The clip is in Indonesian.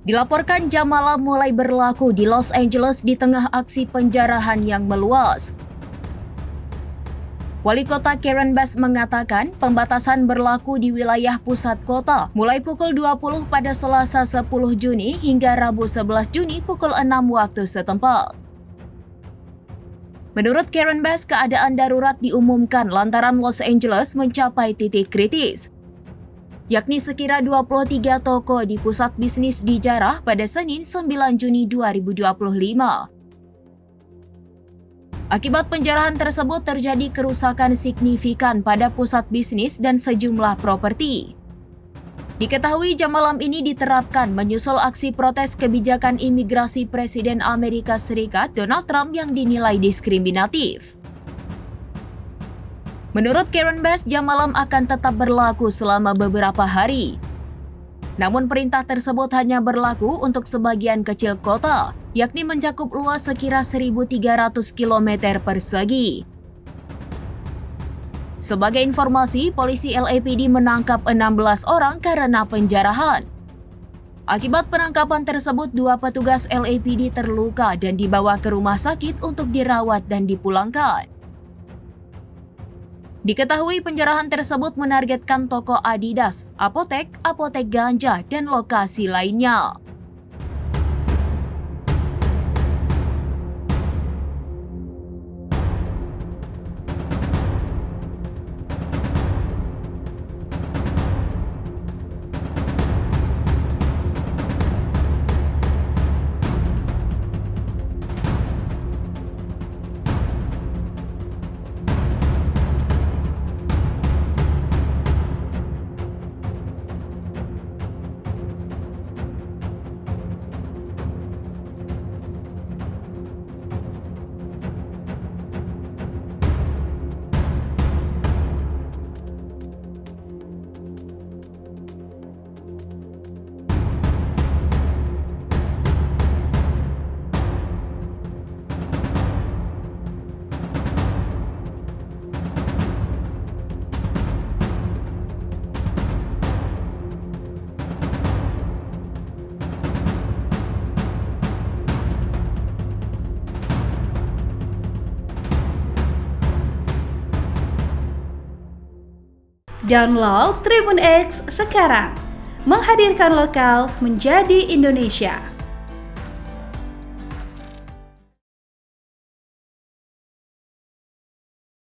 Dilaporkan jam malam mulai berlaku di Los Angeles di tengah aksi penjarahan yang meluas. Wali Kota Karen Bass mengatakan pembatasan berlaku di wilayah pusat kota mulai pukul 20 pada Selasa 10 Juni hingga Rabu 11 Juni pukul 6 waktu setempat. Menurut Karen Bass, keadaan darurat diumumkan lantaran Los Angeles mencapai titik kritis, yakni sekira 23 toko di pusat bisnis dijarah pada Senin 9 Juni 2025. Akibat penjarahan tersebut terjadi kerusakan signifikan pada pusat bisnis dan sejumlah properti. Diketahui jam malam ini diterapkan menyusul aksi protes kebijakan imigrasi Presiden Amerika Serikat Donald Trump yang dinilai diskriminatif. Menurut Karen Bass, jam malam akan tetap berlaku selama beberapa hari. Namun perintah tersebut hanya berlaku untuk sebagian kecil kota, yakni mencakup luas sekira 1.300 km persegi. Sebagai informasi, polisi LAPD menangkap 16 orang karena penjarahan. Akibat penangkapan tersebut, 2 petugas LAPD terluka dan dibawa ke rumah sakit untuk dirawat dan dipulangkan. Diketahui penjarahan tersebut menargetkan toko Adidas, apotek ganja, dan lokasi lainnya. Download Tribun X sekarang, menghadirkan lokal menjadi Indonesia.